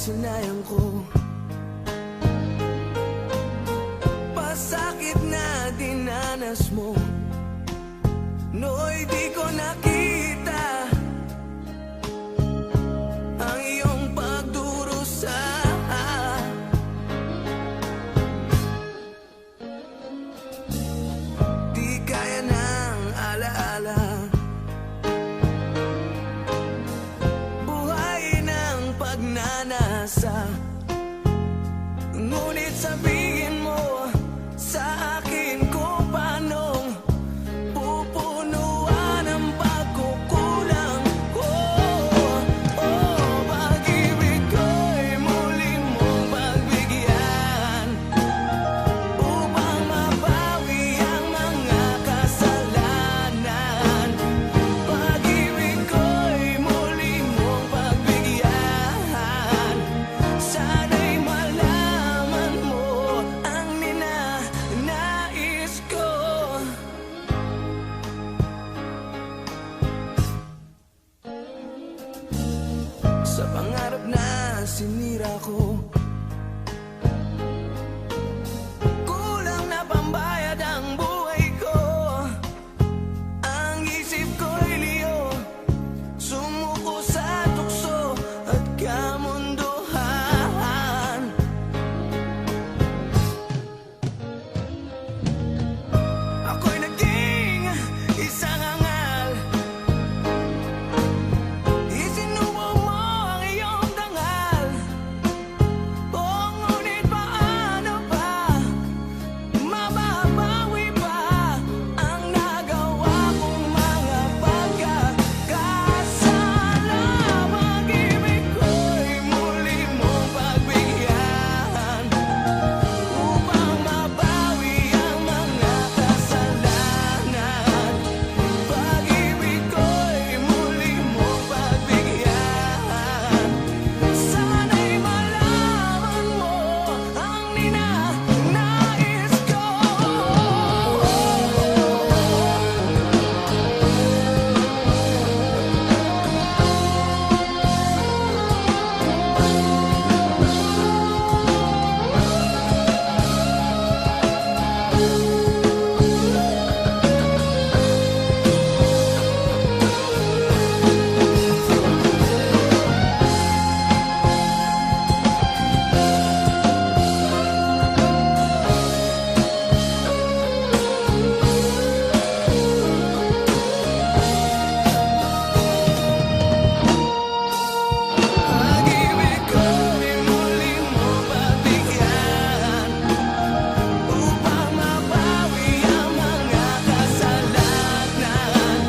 sinayang ko. Pasakit na dinanas mo, nooy di ko nakita ang iyong pagdurusa. Di kaya ng alaala, buhay ng pagnanasa. Ngunit sabihin mo sa akin kung paanong pupunuan ang pagkukulang ko. Pag-ibig ko'y muli mong pagbigyan upang mabawi ang mga kasalanan. Pag-ibig ko'y muli mong pagbigyan. Sana'y malaman mo ang ninanais ko. Sa pangarap na sinira ko, kulang na pambayad ang buhay ko. Ang isip ko'y liyo, sumuko sa tukso at kamunduhan. Ako'y naging isang angal, isinubo mo ang iyong dangal. Ngunit paano ba mababawi pa ang nagawa kong mga pagkakasala? Pag-ibig ko'y muli mong pagbigyan upang mabawi ang mga kasalanan. Pag-ibig ko'y muli mong pagbigyan. Sana'y malaman mo ang ninanais ko. Pag-ibig ko'y muli mong pagbigyan upang mabawi ang mga kasalanan.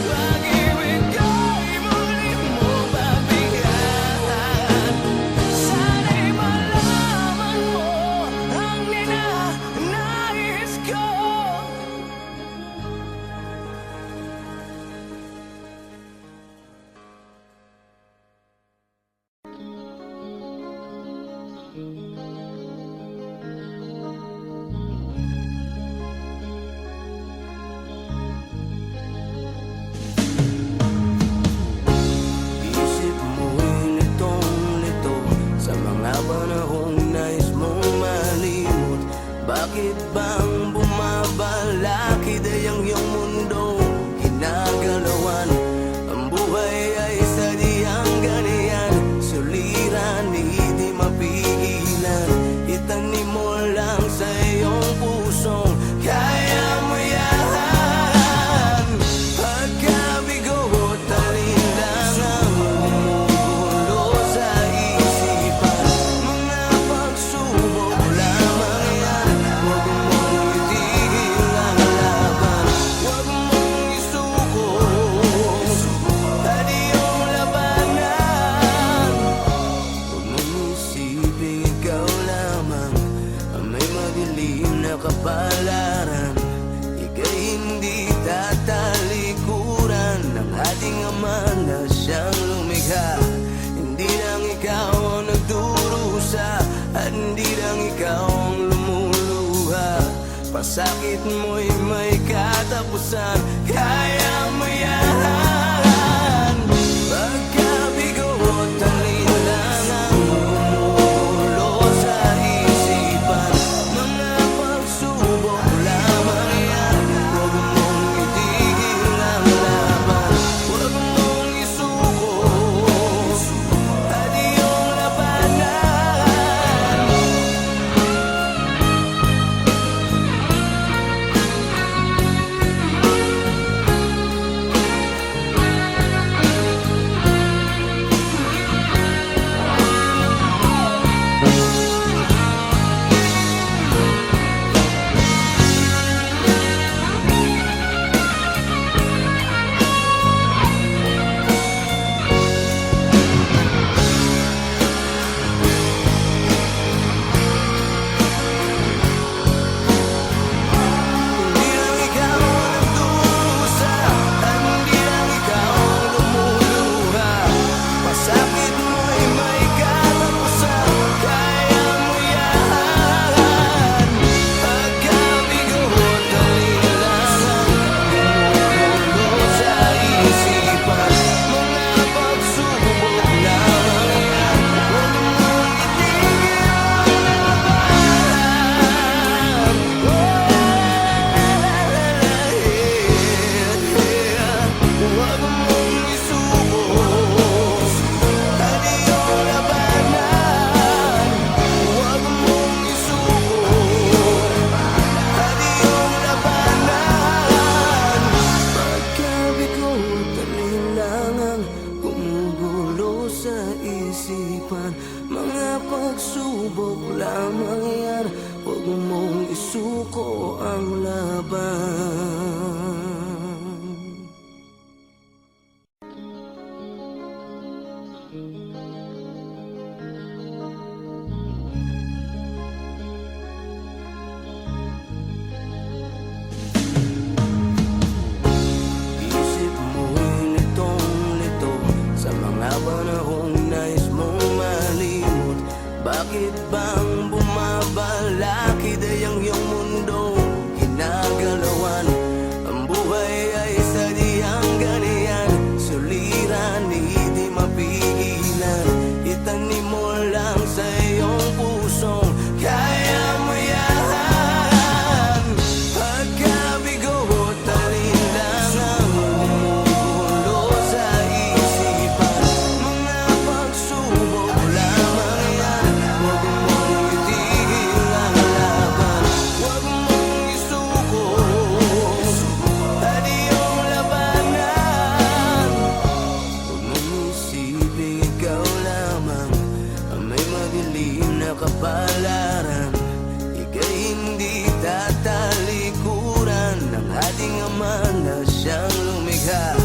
Pag-ibig ko'y muli mong pagbigyan. Sana'y malaman mo ang ninanais ko. Isip mo'y litong-lito sa mga panahong nais mong malimot. Bakit bang bumabalakid ay ang iyong mundo ginagalawan? Ang buhay ay sadyang ganyan, suliran hindi mapigilan. Itanim mo lang sa iyong pusong kaya mo yan. Pagkabigo at alinlangang bumubulo sa isipan, mga pagsubok lamang yan. Huwag mong itigil ang laban, huwag mong isuko at iyong labanan. Huwag mong isipin ikaw lamang ang may madilim na kapalaran. Ika'y hindi tatalikuran ng ating Ama na siyang lumikha. Hindi lang ikaw ang nagdurusa at hindi lang ikaw ang lumuluha. Pasakit mo'y may katapusan, kaya mo yan. Pagkabigo at alinlangang isipan. Mga pagsubok lamang yan, huwag mong isuko ang laban. Isip mo'y litong-lito sa mga panahong nais mong malimot. Bakit bang bumabalakid ay ang iyong mundo ginagalawan? Ang buhay ay sadyang ganyan, suliran hindi mapigilan. Itanim mo lang sa iyong pusong kaya mo yan. Pagkabigo at alinlangang gumugulo sa isipan. Mga pagsubok lamang yan, huwag mong itigil ang laban. Huwag mong isuko at iyong labanan. Huwag mong isipin ikaw lamang ang may madilim na kapalaran. Ika'y hindi tatalikuran ng ating Ama na siyang lumikha.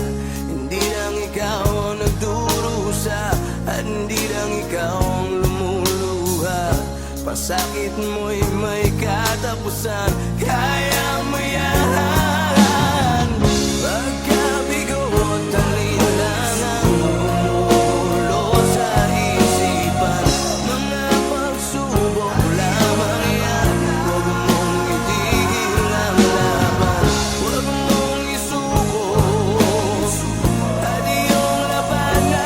Hindi lang ikaw ang nagdurusa at hindi lang ikaw ang lumuluha. Pasakit mo'y may katapusan, kaya mo yan. Pagkabigo at alinlangang gumugulo sa isipan. Mga pagsubok lamang yan, huwag mong itigil ang laban. Huwag mong isuko at iyong labanan.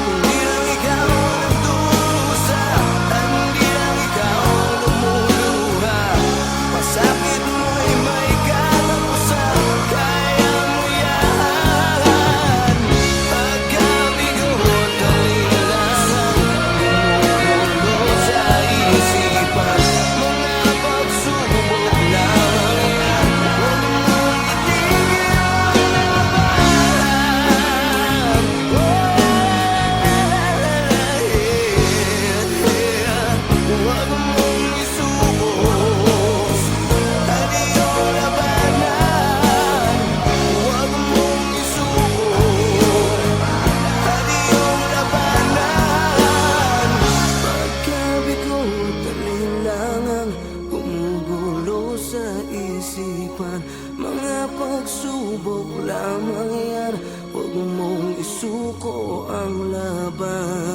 Hindi lang ikaw ang nagdurusa at hindi lang ikaw ang lumuluha. Pasakit mo'y may katapusan, kaya mo yan. Pagkabigo at alinlangang gumugulo sa isipan. Mga pagsubok lamang yan, huwag mong itigil ang laban. Huwag mong isuko at iyong labanan. Huwag mong isuko at iyong labanan. Pagkabigo at alinlangang gumugulo sa isipan. Mga pagsubok lamang yan, huwag mong isuko ang laban.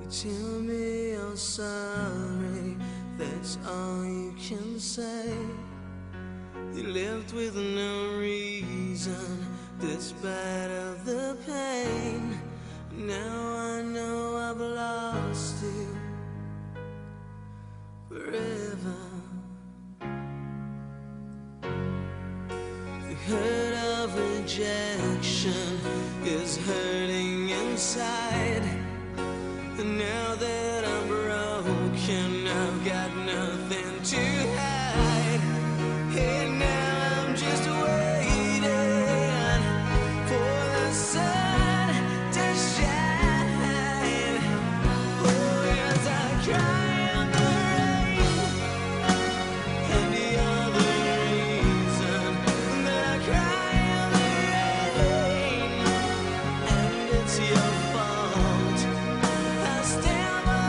You tell me you're sorry, that's all you can say. You left with no reason, despite of the pain. Now I know I've lost you forever. The hurt of rejection is hurting inside. And now that I'm broken, I've got nothing to hide. And now I'm just waiting for the sun to shine. Oh, yes, I cry in the rain. And the other reason that I cry in the rain, and it's your fault. I stand by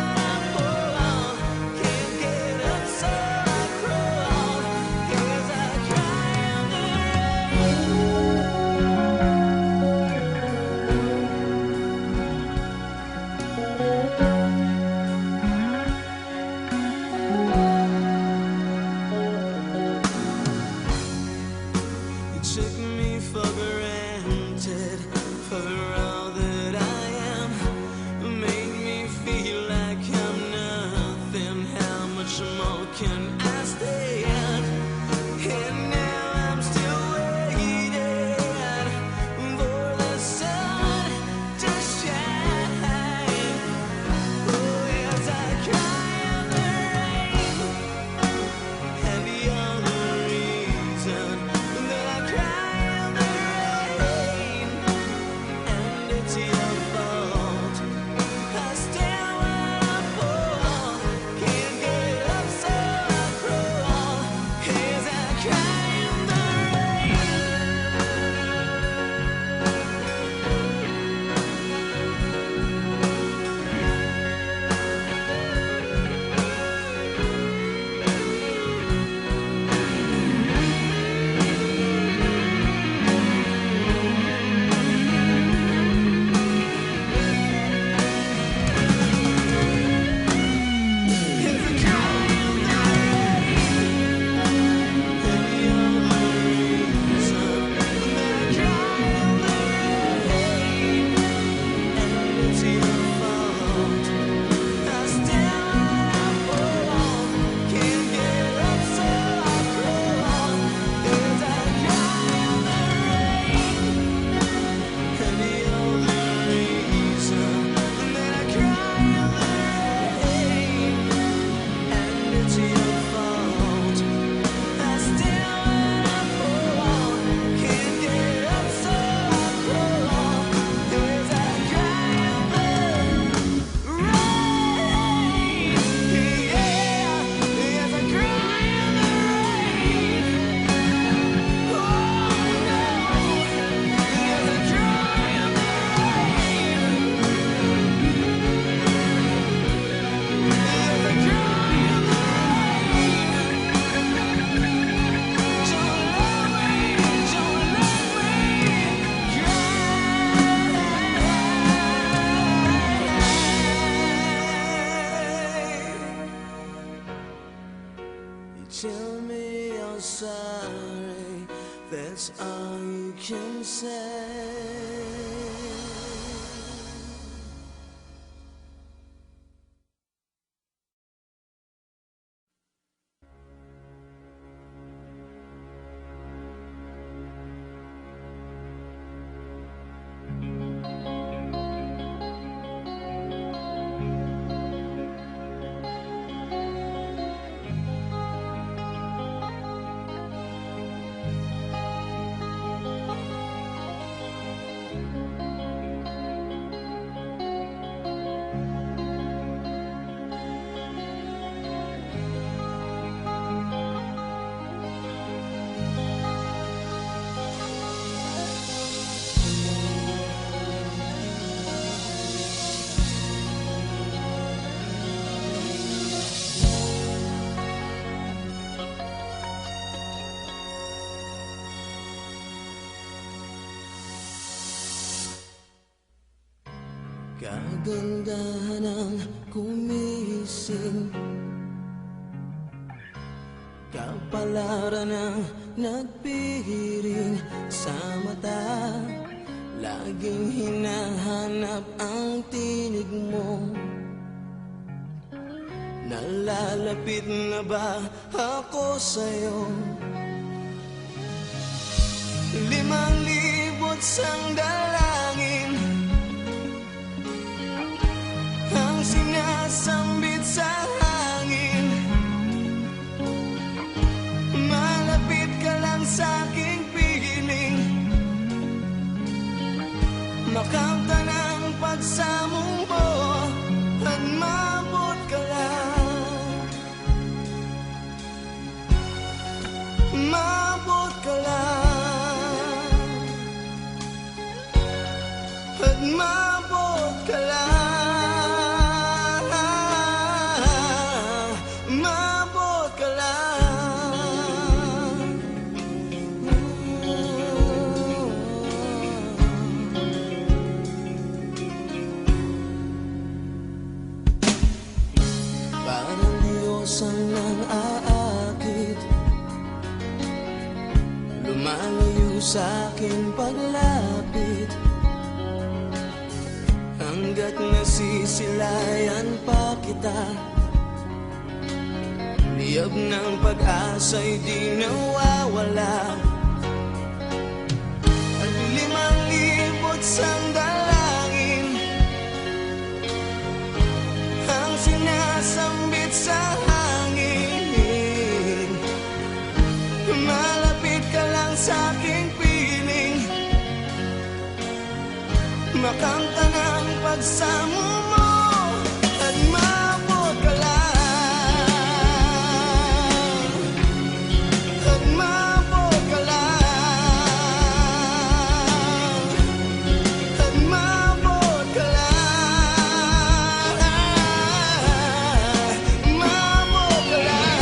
sorry, that's all you can say. Kagandahan ng kumising, kapalaran ng nagpiring sa mata. Laging hinahanap ang tinig mo. Nalalapit na ba ako sa'yo? 5,000 sandalangin ang sinasambit sa hangin. Malapit ka lang sa'king piling, makamta ng pagsamong mo at mabot ka lang. Mabot ka lang at mabot ka lang. Ang nang-aakit, lumalayo sa'kin paglapit, hanggat nasisilayan pa kita. Liyab ng pag-asa'y di nawawala. At 5,000 sandalangin ang sinasambit sa hangin. Malapit ka lang sa'king piling, makamta ng pagsamo mo at mabot ka lang. At mabot ka lang. At mabot ka lang. Mabot ka lang.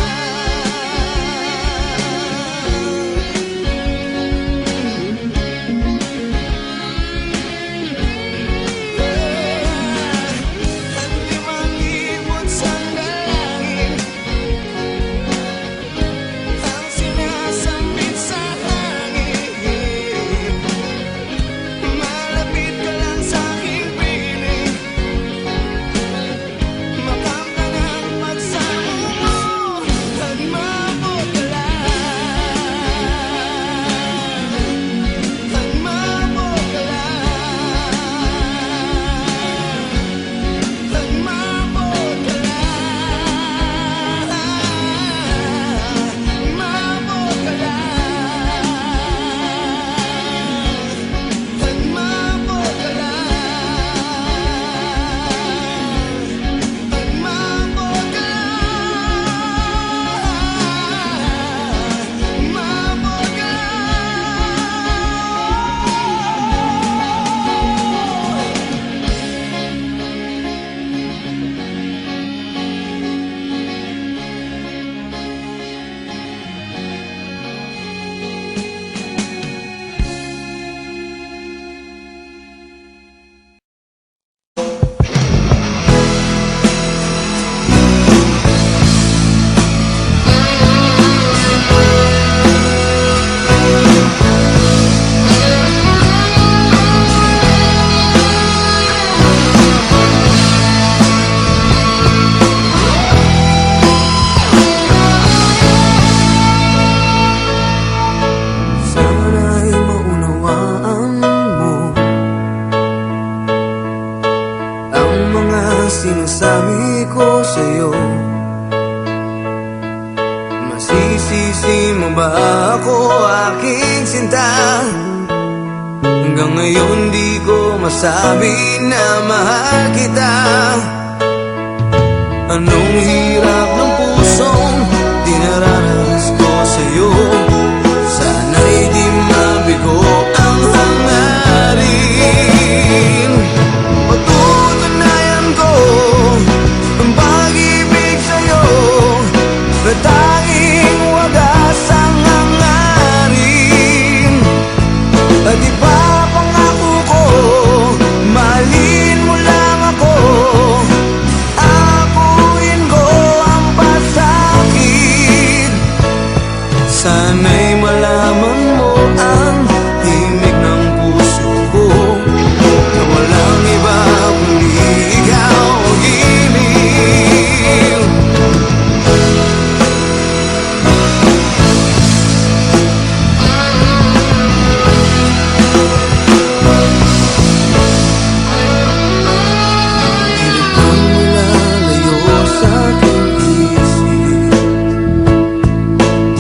mo ba ako, aking sinta? Hanggang ngayon di ko masabi na mahal kita. Anong hirap ng pusong dinaranas ko sa'yo? Sana'y di mabigo ang hangarin. Patutunayan ko ang pag-ibig sa'yo na tanging wagas ang hangarin. At ipapangako ko, mahalin mo lang ako. Apuin ko ang pasakit. Sana'y malaman mo ang himig ng puso ko, na walang iba kundi ikaw ang himig. Pilit kang malalayo sa aking isip,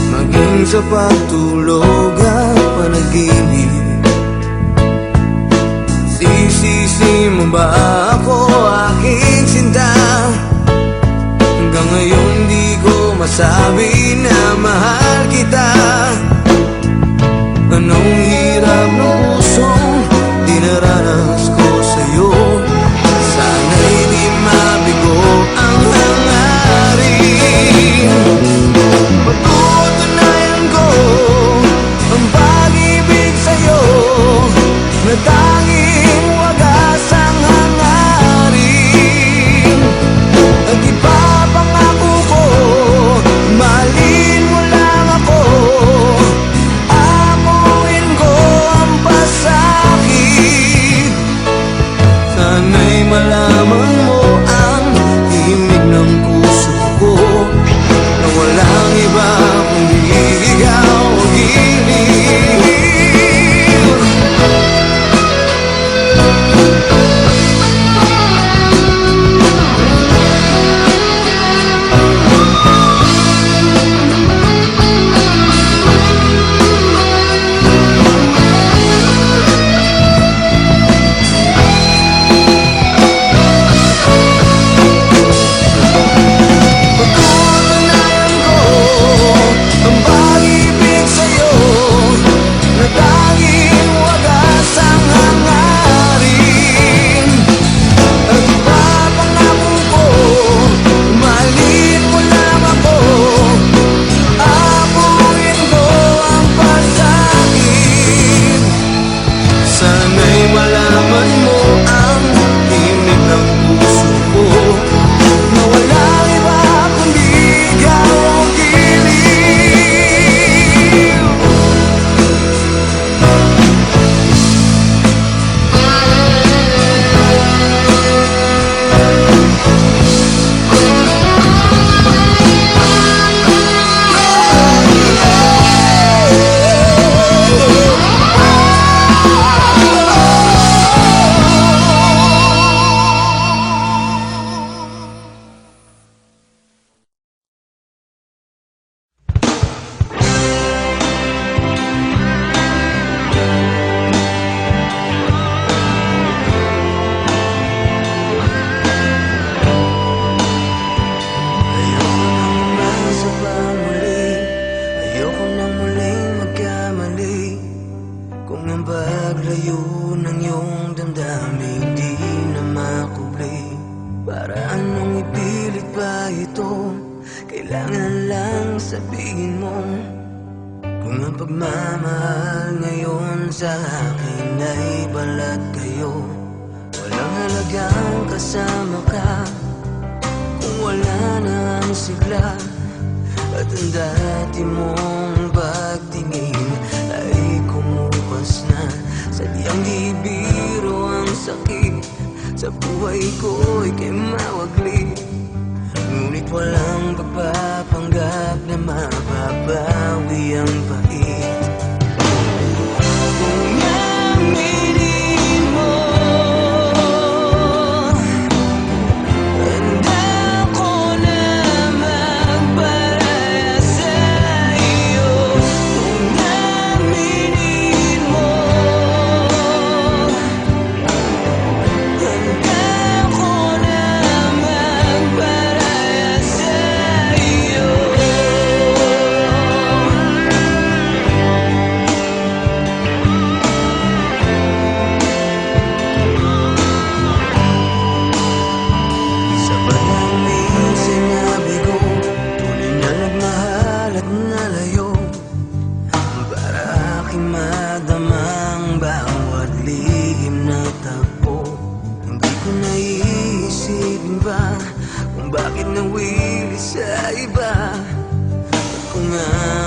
maging sa pagtulog at panaginip. Sisisi mo ba ako, aking sinta? Hanggang ngayon di ko masabi na mahal kita. Anong hirap ng pusong dinaranas ko sa'yo? Sana'y di mabigo ang hangarin. Patutunayan ko ang pag-ibig sa'yo na tanging wagas ang hangarin. At ipapangako ko, mahalin mo lang ako. Amuin ko ang pasakit. Sana'y malaman mo ang himig ng puso ko, na walang iba kundi ikaw ang himig. Patutunayan ko ang pag-ibig sa'yo na tanging wagas ang hangarin. At ipapangako ko, mahalin mo lang ako. Apuin ko ang pasakit. Sana'y malaman mo ang himig ng puso ko, na walang iba kundi ikaw ang giliw. Ayoko nang umasa pa muli, ayoko nang muling magkamali. Kung ang paglayo ng iyong damdamin di na makubli, para anong ipilit pa ito? Kailangan lang sabihin mo, kung ang pagmamahal ngayon sa akin ay balat kayo. Walang halagang kasama ka kung wala na ang sigla. At ang dati mong pagtingin ay kumupas na. Sadyang di biro ang sakit sa buhay ko, ika'y mawagli. Ngunit walang pagpapanggap na mababawi ang pait. Kung aminin mo, handa ko na magparaya sa iyo. mawili sa iba. Ako nga